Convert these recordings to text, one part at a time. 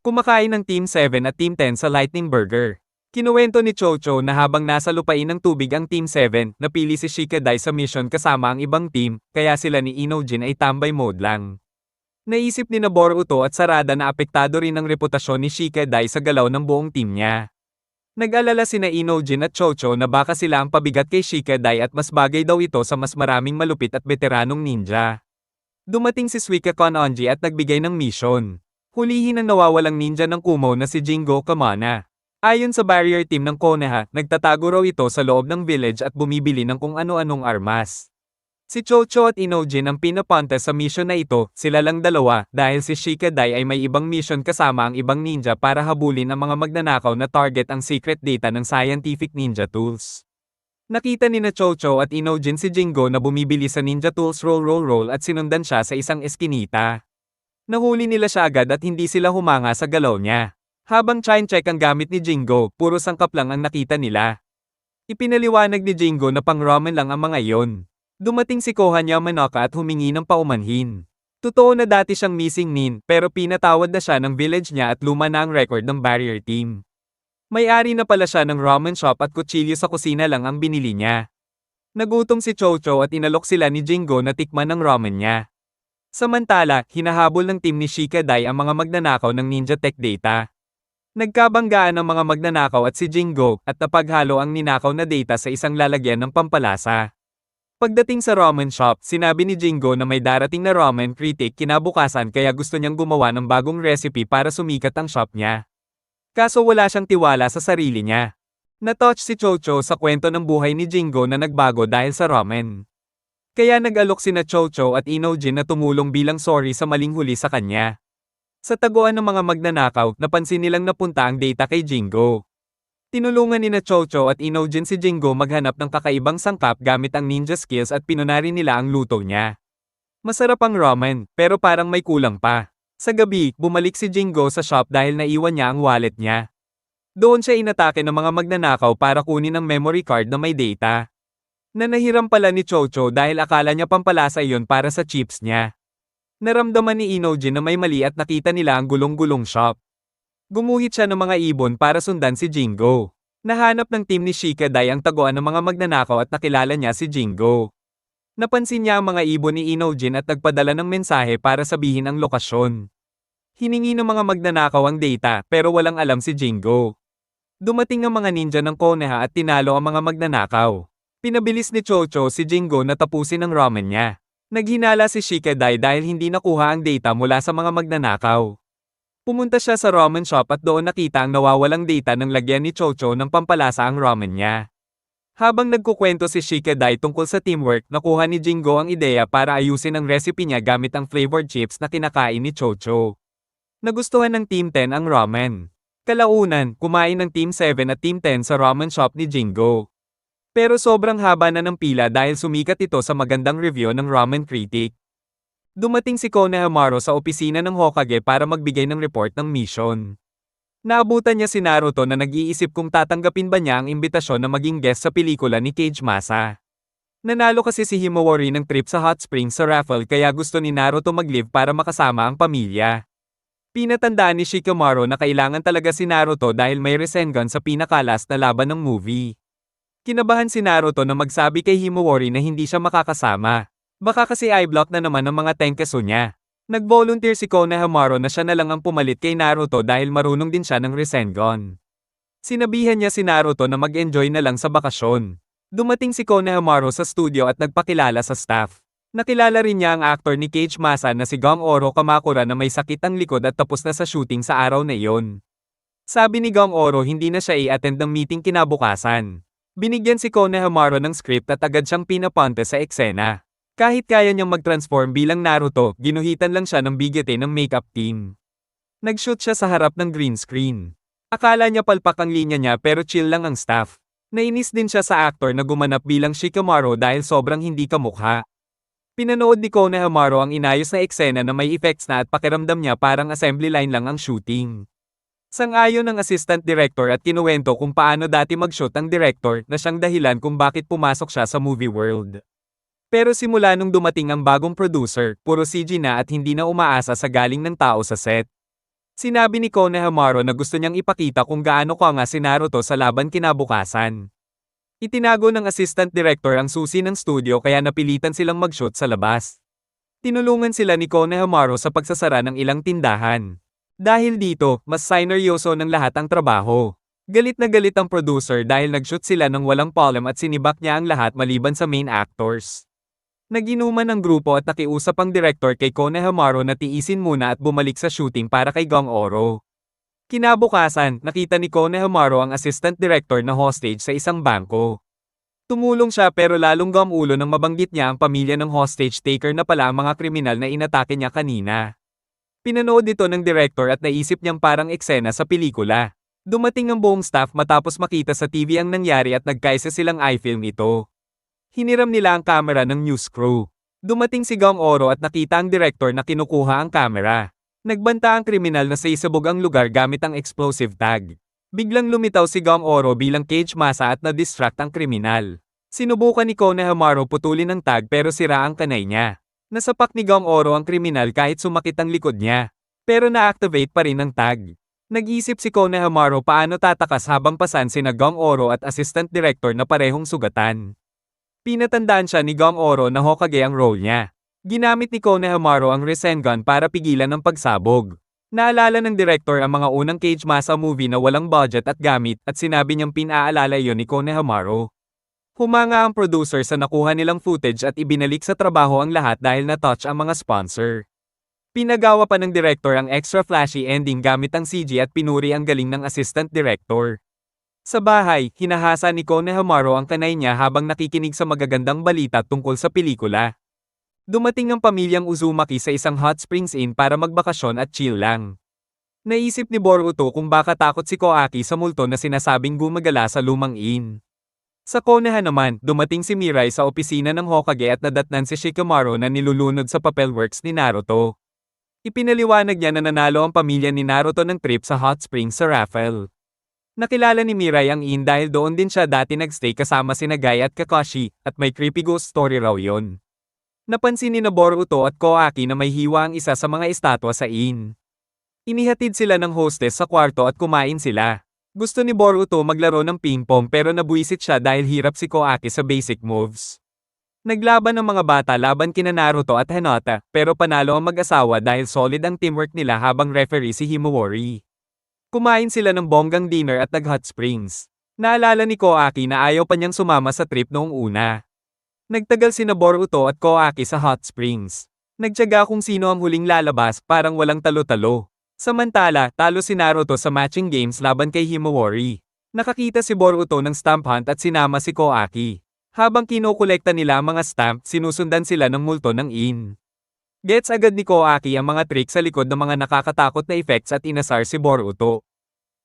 Kumakain ng Team 7 at Team 10 sa Lightning Burger. Kinuwento ni Chocho na habang nasa lupain ng tubig ang Team 7, napili si Shikadai sa mission kasama ang ibang team, kaya sila ni Inojin ay tambay mode lang. Naisip ni Boruto at Sarada na apektado rin ang reputasyon ni Shikadai sa galaw ng buong team niya. Nag-alala sina Inojin at Chocho na baka sila ang pabigat kay Shikadai at mas bagay daw ito sa mas maraming malupit at veteranong ninja. Dumating si Suikakon Onji at nagbigay ng mission. Hulihin ang nawawalang ninja ng Kumo na si Jingo Kamana. Ayon sa barrier team ng Konoha, nagtatago raw ito sa loob ng village at bumibili ng kung ano-anong armas. Si Chocho at Inojin ang pinapunta sa mission na ito, sila lang dalawa, dahil si Shikadai ay may ibang mission kasama ang ibang ninja para habulin ang mga magnanakaw na target ang secret data ng scientific ninja tools. Nakita ni na Chocho at Inojin si Jingo na bumibili sa ninja tools roll at sinundan siya sa isang eskinita. Nahuli nila siya agad at hindi sila humanga sa galaw niya. Habang check ang gamit ni Jingo, puro sangkap lang ang nakita nila. Ipinaliwanag ni Jingo na pang-ramen lang ang mga iyon. Dumating si Kohan Yamanaka at humingi ng paumanhin. Totoo na dati siyang missing nin, pero pinatawad na siya ng village niya at luma na ang record ng barrier team. May-ari na pala siya ng ramen shop at kutsilyo sa kusina lang ang binili niya. Nagutom si Chocho at inalok sila ni Jingo na tikman ng ramen niya. Samantala, hinahabol ng team ni Shikadai ang mga magnanakaw ng ninja tech data. Nagkabanggaan ang mga magnanakaw at si Jingo at napaghalo ang ninakaw na data sa isang lalagyan ng pampalasa. Pagdating sa ramen shop, sinabi ni Jingo na may darating na ramen critic kinabukasan kaya gusto niyang gumawa ng bagong recipe para sumikat ang shop niya. Kaso wala siyang tiwala sa sarili niya. Na-touch si Chocho sa kwento ng buhay ni Jingo na nagbago dahil sa ramen. Kaya nag-alok sina Chocho at Inojin na tumulong bilang sorry sa maling huli sa kanya. Sa taguan ng mga magnanakaw, napansin nilang napunta ang data kay Jingo. Tinulungan ni na Chocho at Inojin si Jingo maghanap ng kakaibang sangkap gamit ang ninja skills at pinunari nila ang luto niya. Masarap ang ramen, pero parang may kulang pa. Sa gabi, bumalik si Jingo sa shop dahil naiwan niya ang wallet niya. Doon siya inatake ng mga magnanakaw para kunin ang memory card na may data. Nahiram pala ni Chocho dahil akala niya pampalasa iyon para sa chips niya. Naramdaman ni Inojin na may mali at nakita nila ang gulong-gulong shop. Gumuhit siya ng mga ibon para sundan si Jingo. Nahanap ng team ni Shikadai ang taguan ng mga magnanakaw at nakilala niya si Jingo. Napansin niya ang mga ibon ni Inojin at nagpadala ng mensahe para sabihin ang lokasyon. Hiningi ng mga magnanakaw ang data pero walang alam si Jingo. Dumating ang mga ninja ng Konoha at tinalo ang mga magnanakaw. Pinabilis ni Chocho si Jingo na tapusin ang ramen niya. Naghinala si Shikadai dahil hindi nakuha ang data mula sa mga magnanakaw. Pumunta siya sa ramen shop at doon nakita ang nawawalang data ng lagyan ni Chocho ng pampalasa ang ramen niya. Habang nagkukwento si Shikadai tungkol sa teamwork, nakuha ni Jingo ang ideya para ayusin ang recipe niya gamit ang flavored chips na kinakain ni Chocho. Nagustuhan ng Team 10 ang ramen. Kalaunan, kumain ng Team 7 at Team 10 sa ramen shop ni Jingo. Pero sobrang haba na ng pila dahil sumikat ito sa magandang review ng ramen critic. Dumating si Konohamaru sa opisina ng Hokage para magbigay ng report ng mission. Naabutan niya si Naruto na nag-iisip kung tatanggapin ba niya ang imbitasyon na maging guest sa pelikula ni Kage Masa. Nanalo kasi si Himawari ng trip sa Hot Springs sa raffle kaya gusto ni Naruto mag-live para makasama ang pamilya. Pinatandaan ni Shikamaru na kailangan talaga si Naruto dahil may Rasengan sa pinakalas na laban ng movie. Kinabahan si Naruto na magsabi kay Himawari na hindi siya makakasama. Baka kasi i-block na naman ang mga tenketsu niya. Nag-volunteer si Konohamaru na siya na lang ang pumalit kay Naruto dahil marunong din siya ng Rasengan. Sinabihan niya si Naruto na mag-enjoy na lang sa bakasyon. Dumating si Konohamaru sa studio at nagpakilala sa staff. Nakilala rin niya ang aktor ni Kage Masa na si Gong Oro Kamakura na may sakit ang likod at tapos na sa shooting sa araw na iyon. Sabi ni Gong Oro hindi na siya i-attend ng meeting kinabukasan. Binigyan si Konohamaru ng script at agad siyang pinapunta sa eksena. Kahit kaya niyang mag-transform bilang Naruto, ginuhitan lang siya ng bigete ng makeup team. Nag-shoot siya sa harap ng green screen. Akala niya palpak ang linya niya pero chill lang ang staff. Nainis din siya sa actor na gumanap bilang Shikamaru dahil sobrang hindi kamukha. Pinanood ni Konohamaru ang inayos na eksena na may effects na at pakiramdam niya parang assembly line lang ang shooting. Sang-ayon ng assistant director at kinuwento kung paano dati mag-shoot ang director na siyang dahilan kung bakit pumasok siya sa movie world. Pero simula nung dumating ang bagong producer, puro CG na at hindi na umaasa sa galing ng tao sa set. Sinabi ni Konohamaru na gusto niyang ipakita kung gaano ka si Naruto sa laban kinabukasan. Itinago ng assistant director ang susi ng studio kaya napilitan silang mag-shoot sa labas. Tinulungan sila ni Konohamaru sa pagsasara ng ilang tindahan. Dahil dito, mas sineryoso ng lahat ang trabaho. Galit na galit ang producer dahil nag-shoot sila ng walang palm at sinibak niya ang lahat maliban sa main actors. Naginuman ang grupo at nakiusap ang director kay Konohamaru na tiisin muna at bumalik sa shooting para kay Gong Oro. Kinabukasan, nakita ni Konohamaru ang assistant director na hostage sa isang bangko. Tumulong siya pero lalong gamulo nang mabanggit niya ang pamilya ng hostage taker na pala ang mga kriminal na inatake niya kanina. Pinanood ito ng director at naisip niyang parang eksena sa pelikula. Dumating ang buong staff matapos makita sa TV ang nangyari at nagkaisa silang i-film ito. Hiniram nila ang kamera ng news crew. Dumating si Gong Oro at nakita ang director na kinukuha ang kamera. Nagbanta ang kriminal na sa isabog ang lugar gamit ang explosive tag. Biglang lumitaw si Gong Oro bilang cage masa at na-distract ang kriminal. Sinubukan ni Konohamaru putulin ang tag pero sira ang kanay niya. Nasapak ni Gong Oro ang kriminal kahit sumakit ang likod niya. Pero na-activate pa rin ang tag. Nag-isip si Konohamaru paano tatakas habang pasan sina Gong Oro at assistant director na parehong sugatan. Pinatandaan siya ni Gong Oro na Hokage ang role niya. Ginamit ni Konohamaru ang Rasengan para pigilan ang pagsabog. Naalala ng director ang mga unang Cage Masa movie na walang budget at gamit at sinabi niyang pinaalala iyon ni Konohamaru. Humanga ang producer sa nakuha nilang footage at ibinalik sa trabaho ang lahat dahil na-touch ang mga sponsor. Pinagawa pa ng director ang extra flashy ending gamit ang CG at pinuri ang galing ng assistant director. Sa bahay, hinahasa ni Konohamaru ang kanay niya habang nakikinig sa magagandang balita tungkol sa pelikula. Dumating ang pamilyang Uzumaki sa isang hot springs inn para magbakasyon at chill lang. Naisip ni Boruto kung baka takot si Koaki sa multo na sinasabing gumagala sa lumang inn. Sa Konoha naman, dumating si Mirai sa opisina ng Hokage at nadatnan si Shikamaru na nilulunod sa papelworks ni Naruto. Ipinaliwanag niya na nanalo ang pamilya ni Naruto ng trip sa hot springs sa raffle. Nakilala ni Mirai ang inn dahil doon din siya dati nagstay kasama sina Guy at Kakashi, at may creepy ghost story raw yon. Napansin ni Boruto at Koaki na may hiwa ang isa sa mga estatwa sa inn. Inihatid sila ng hostess sa kwarto at kumain sila. Gusto ni Boruto maglaro ng ping-pong pero nabuisit siya dahil hirap si Koaki sa basic moves. Naglaban ang mga bata laban kina Naruto at Hinata, pero panalo ang mag-asawa dahil solid ang teamwork nila habang referee si Himawari. Kumain sila ng bonggang dinner at nag-hot springs. Naalala ni Koaki na ayaw pa niyang sumama sa trip noong una. Nagtagal sina Boruto at Koaki sa hot springs. Nagtiyaga kung sino ang huling lalabas, parang walang talo-talo. Samantala, talo si Naruto sa matching games laban kay Himawari. Nakakita si Boruto ng stamp hunt at sinama si Koaki. Habang kinokolekta nila ang mga stamp, sinusundan sila ng multo ng inn. Gets agad ni Koaki ang mga trick sa likod ng mga nakakatakot na effects at inasar si Boruto.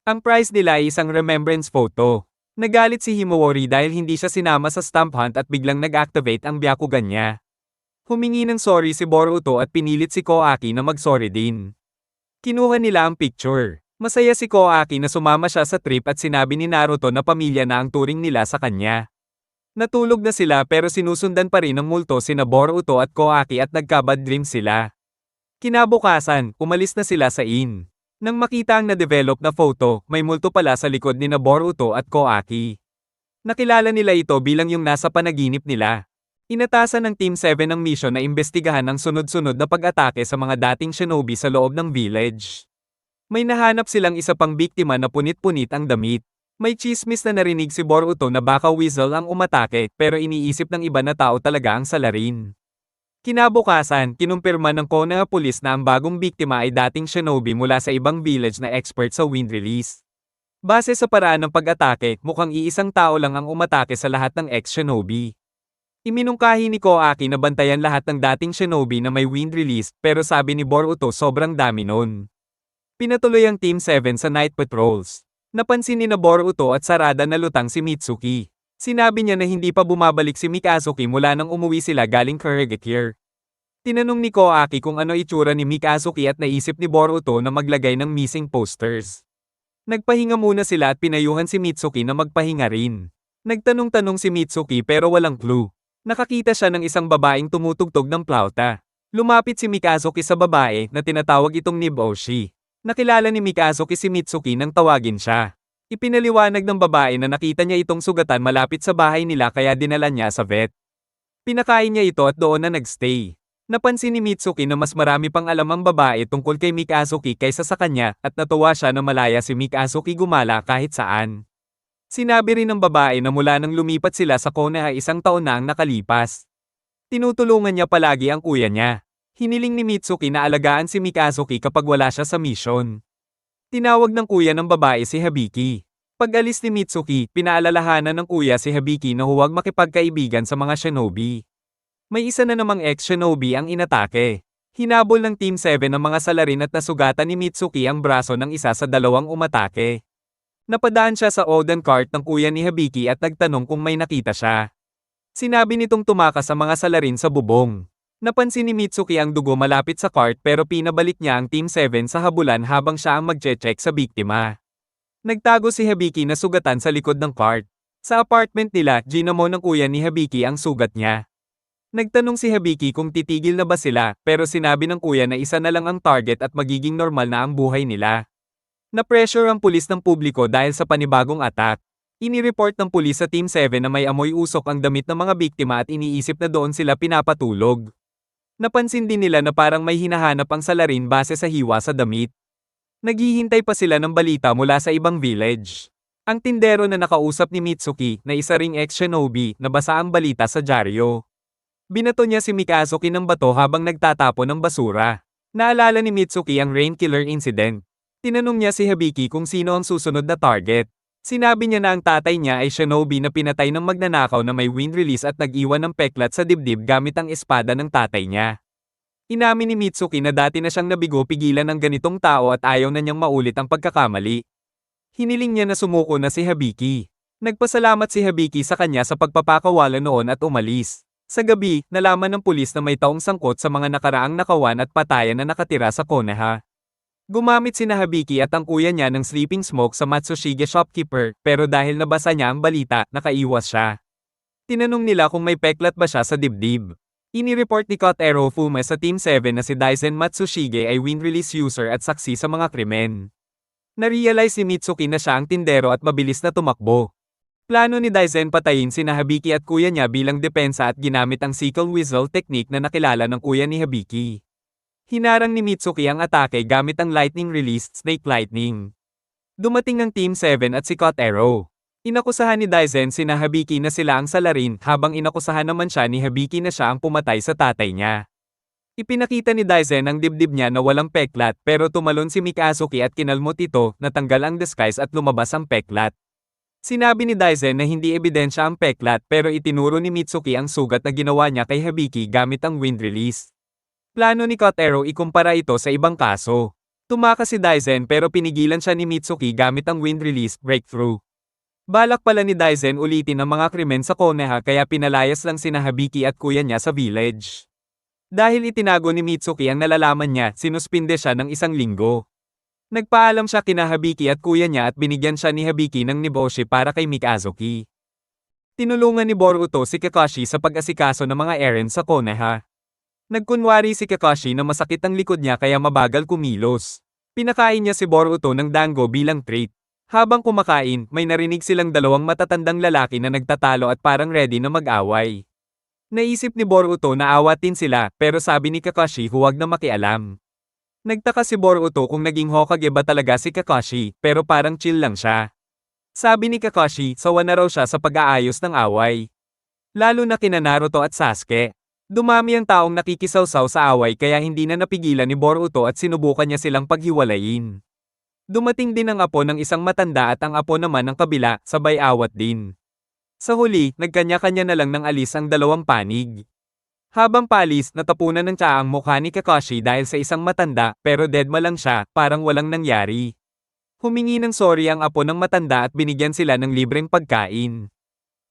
Ang prize nila ay isang remembrance photo. Nagalit si Himawari dahil hindi siya sinama sa stamp hunt at biglang nag-activate ang Byakugan niya. Humingi ng sorry si Boruto at pinilit si Koaki na mag-sorry din. Kinuha nila ang picture. Masaya si Koaki na sumama siya sa trip at sinabi ni Naruto na pamilya na ang turing nila sa kanya. Natulog na sila pero sinusundan pa rin ng multo sina Boruto at Koaki at nagka-bad dream sila. Kinabukasan, umalis na sila sa inn. Nang makita ang na-develop na photo, may multo pala sa likod ni Boruto at Koaki. Nakilala nila ito bilang yung nasa panaginip nila. Inatasan ng Team 7 ang mission na imbestigahan ang sunod-sunod na pag-atake sa mga dating shinobi sa loob ng village. May nahanap silang isa pang biktima na punit-punit ang damit. May chismis na narinig si Boruto na baka Weasel ang umatake pero iniisip ng iba na tao talaga ang salarin. Kinabukasan, kinumpirma ng Konoha Police na ang bagong biktima ay dating shinobi mula sa ibang village na expert sa wind release. Base sa paraan ng pag-atake, mukhang iisang tao lang ang umatake sa lahat ng ex-shinobi. Iminungkahi ni Koaki na bantayan lahat ng dating shinobi na may wind release pero sabi ni Boruto sobrang dami nun. Pinatuloy ang Team 7 sa night patrols. Napansin ni Boruto at Sarada na lutang si Mitsuki. Sinabi niya na hindi pa bumabalik si Mikazuki mula nang umuwi sila galing Karegakir. Tinanong ni Koaki kung ano itsura ni Mikazuki at naisip ni Boruto na maglagay ng missing posters. Nagpahinga muna sila at pinayuhan si Mitsuki na magpahinga rin. Nagtanong-tanong si Mitsuki pero walang clue. Nakakita siya ng isang babaeng tumutugtog ng plauta. Lumapit si Mikazuki sa babae na tinatawag itong Niboshi. Nakilala ni Mikazuki si Mitsuki nang tawagin siya. Ipinaliwanag ng babae na nakita niya itong sugatan malapit sa bahay nila kaya dinala niya sa vet. Pinakain niya ito at doon na nagstay. Napansin ni Mitsuki na mas marami pang alam ang babae tungkol kay Mikazuki kaysa sa kanya at natuwa siya na malaya si Mikazuki gumala kahit saan. Sinabi rin ng babae na mula nang lumipat sila sa Konoha 1 taon na ang nakalipas. Tinutulungan niya palagi ang kuya niya. Hiniling ni Mitsuki na alagaan si Mikazuki kapag wala siya sa mission. Tinawag ng kuya ng babae si Hibiki. Pag-alis ni Mitsuki, pinaalalahanan ng kuya si Hibiki na huwag makipagkaibigan sa mga shinobi. May isa na namang ex-shinobi ang inatake. Hinabol ng Team 7 ang mga salarin at nasugatan ni Mitsuki ang braso ng isa sa dalawang umatake. Napadaan siya sa Oden cart ng kuya ni Hibiki at nagtanong kung may nakita siya. Sinabi nitong tumakas sa mga salarin sa bubong. Napansin ni Mitsuki ang dugo malapit sa cart pero pinabalik niya ang Team 7 sa habulan habang siya ang magche-check sa biktima. Nagtago si Hibiki na sugatan sa likod ng cart. Sa apartment nila, ginamo ng kuya ni Hibiki ang sugat niya. Nagtanong si Hibiki kung titigil na ba sila pero sinabi ng kuya na isa na lang ang target at magiging normal na ang buhay nila. Na-pressure ang pulis ng publiko dahil sa panibagong attack. Inireport ng pulis sa Team 7 na may amoy usok ang damit ng mga biktima at iniisip na doon sila pinapatulog. Napansin din nila na parang may hinahanap ang salarin base sa hiwa sa damit. Naghihintay pa sila ng balita mula sa ibang village. Ang tindero na nakausap ni Mitsuki, na isa ring ex-shinobi, nabasa ang balita sa dyaryo. Binato niya si Mikazuki ng bato habang nagtatapon ng basura. Naalala ni Mitsuki ang rain killer incident. Tinanong niya si Hibiki kung sino ang susunod na target. Sinabi niya na ang tatay niya ay shinobi na pinatay ng magnanakaw na may wind release at nag-iwan ng peklat sa dibdib gamit ang espada ng tatay niya. Inamin ni Mitsuki na dati na siyang nabigo pigilan ng ganitong tao at ayaw na niyang maulit ang pagkakamali. Hiniling niya na sumuko na si Hibiki. Nagpasalamat si Hibiki sa kanya sa pagpapakawala noon at umalis. Sa gabi, nalaman ng pulis na may taong sangkot sa mga nakaraang nakawan at patayan na nakatira sa Konoha. Gumamit si Hibiki at ang kuya niya ng sleeping smoke sa Matsushige shopkeeper, pero dahil nabasa niya ang balita, nakaiwas siya. Tinanong nila kung may peklat ba siya sa dibdib. Inireport ni Kotaro Fume sa Team 7 na si Daisen Matsushige ay wind release user at saksi sa mga krimen. Narealize ni Mitsuki na siya ang tindero at mabilis na tumakbo. Plano ni Daisen patayin si Hibiki at kuya niya bilang depensa at ginamit ang sickle whistle technique na nakilala ng kuya ni Hibiki. Hinarang ni Mitsuki ang atake gamit ang lightning-released snake lightning. Dumating ang Team 7 at si Kotaro. Inakusahan ni Daisen si Hibiki na sila ang salarin habang inakusahan naman siya ni Hibiki na siya ang pumatay sa tatay niya. Ipinakita ni Daisen ang dibdib niya na walang peklat pero tumalon si Mikazuki at kinalmot ito, natanggal ang disguise at lumabas ang peklat. Sinabi ni Daisen na hindi ebidensya ang peklat pero itinuro ni Mitsuki ang sugat na ginawa niya kay Hibiki gamit ang wind release. Plano ni Kotaro ikumpara ito sa ibang kaso. Tumakas si Daisen pero pinigilan siya ni Mitsuki gamit ang wind release breakthrough. Balak pala ni Daisen ulitin ang mga krimen sa Konoha kaya pinalayas lang sina Hibiki at kuya niya sa village. Dahil itinago ni Mitsuki ang nalalaman niya, sinuspinde siya ng 1 linggo. Nagpaalam siya kina Hibiki at kuya niya at binigyan siya ni Hibiki ng niboshi para kay Mikazuki. Tinulungan ni Boruto si Kakashi sa pag-asikaso ng mga errands sa Konoha. Nagkunwari si Kakashi na masakit ang likod niya kaya mabagal kumilos. Pinakain niya si Boruto ng dango bilang treat. Habang kumakain, may narinig silang dalawang matatandang lalaki na nagtatalo at parang ready na mag-away. Naisip ni Boruto na awatin sila pero sabi ni Kakashi huwag na makialam. Nagtaka si Boruto kung naging Hokage ba talaga si Kakashi pero parang chill lang siya. Sabi ni Kakashi sawa na raw siya sa pag-aayos ng away. Lalo na kina Naruto at Sasuke. Dumami ang taong nakikisawsaw sa away kaya hindi na napigilan ni Boruto at sinubukan niya silang paghiwalayin. Dumating din ang apo ng isang matanda at ang apo naman ng kabila, sabay awat din. Sa huli, nagkanya-kanya na lang ng alis ang dalawang panig. Habang palis, natapunan ng tsaa ang mukha ni Kakashi dahil sa isang matanda, pero deadma lang siya, parang walang nangyari. Humingi ng sorry ang apo ng matanda at binigyan sila ng libreng pagkain.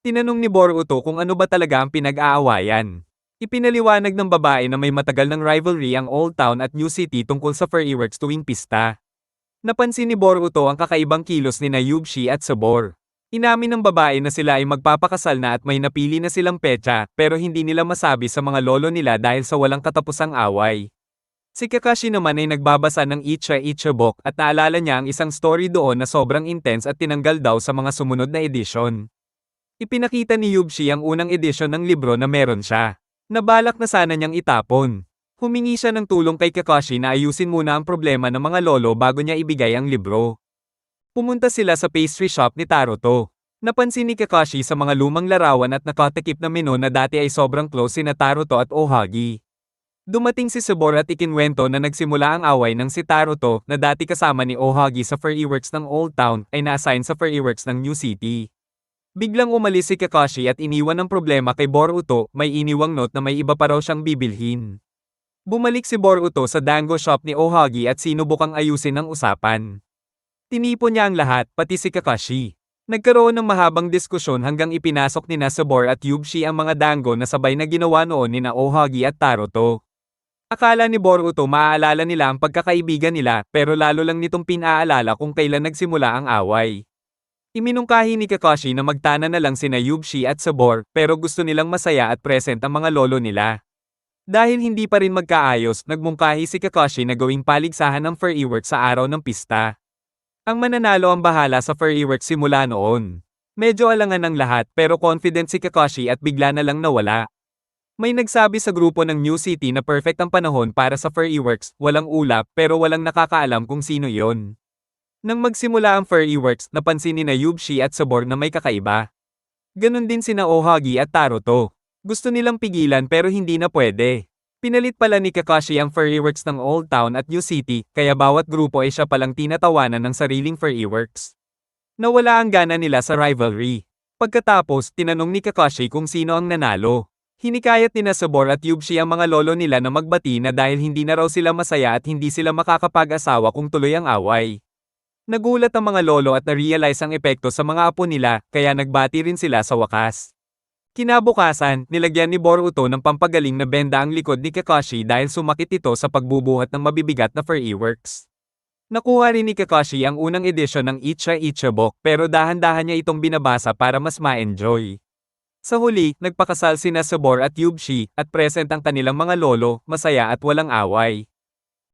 Tinanong ni Boruto kung ano ba talaga ang pinag-aawayan. Ipinaliwanag ng babae na may matagal ng rivalry ang Old Town at New City tungkol sa fireworks tuwing pista. Napansin ni Boruto ang kakaibang kilos ni Yubshi at Sabor. Inamin ng babae na sila ay magpapakasal na at may napili na silang petsa pero hindi nila masabi sa mga lolo nila dahil sa walang katapusang away. Si Kakashi naman ay nagbabasa ng Icha Icha book at naalala niya ang isang story doon na sobrang intense at tinanggal daw sa mga sumunod na edisyon. Ipinakita ni Yubshi ang unang edisyon ng libro na meron siya. Nabalak na sana niyang itapon. Humingi siya ng tulong kay Kakashi na ayusin muna ang problema ng mga lolo bago niya ibigay ang libro. Pumunta sila sa pastry shop ni Taruto. Napansin ni Kakashi sa mga lumang larawan at nakatakip na menu na dati ay sobrang close sina Taruto at Ohagi. Dumating si Sabor at ikinwento na nagsimula ang away ng si Taruto na dati kasama ni Ohagi sa Fairy Works ng Old Town ay na-assign sa Fairy Works ng New City. Biglang umalis si Kakashi at iniwan ang problema kay Boruto, may iniwang note na may iba pa raw siyang bibilhin. Bumalik si Boruto sa dango shop ni Ohagi at sinubukang ayusin ang usapan. Tinipon niya ang lahat, pati si Kakashi. Nagkaroon ng mahabang diskusyon hanggang ipinasok ni Sabor at Yubshi ang mga dango na sabay na ginawa noon ni Ohagi at Taruto. Akala ni Boruto maaalala nila ang pagkakaibigan nila pero lalo lang nitong pinaalala kung kailan nagsimula ang away. Iminungkahi ni Kakashi na magtana na lang sina Yubshi at Sabor pero gusto nilang masaya at present ang mga lolo nila. Dahil hindi pa rin magkaayos, nagmungkahi si Kakashi na gawing paligsahan ng Fairy Works sa araw ng pista. Ang mananalo ang bahala sa Fairy Works simula noon. Medyo alangan ng lahat pero confident si Kakashi at bigla na lang nawala. May nagsabi sa grupo ng New City na perfect ang panahon para sa Fairy Works, walang ulap pero walang nakakaalam kung sino yon. Nang magsimula ang Fairy Works, napansin ni Yubshi at Sabor na may kakaiba. Ganon din sina Ohagi at Taruto. Gusto nilang pigilan pero hindi na pwede. Pinalit pala ni Kakashi ang Fairy Works ng Old Town at New City, kaya bawat grupo ay siya palang tinatawanan ng sariling Fairy Works. Nawala ang gana nila sa rivalry. Pagkatapos, tinanong ni Kakashi kung sino ang nanalo. Hinikayat ni Sabor at Yubshi ang mga lolo nila na magbati na dahil hindi na raw sila masaya at hindi sila makakapag-asawa kung tuloy ang away. Nagulat ang mga lolo at na-realize ang epekto sa mga apo nila, kaya nagbati rin sila sa wakas. Kinabukasan, nilagyan ni Boruto ng pampagaling na benda ang likod ni Kakashi dahil sumakit ito sa pagbubuhat ng mabibigat na Fairy Works. Nakuha rin ni Kakashi ang unang edisyon ng Icha Icha book pero dahan-dahan niya itong binabasa para mas ma-enjoy. Sa huli, nagpakasal sina Sabor at Yubshi, at present ang kanilang mga lolo, masaya at walang away.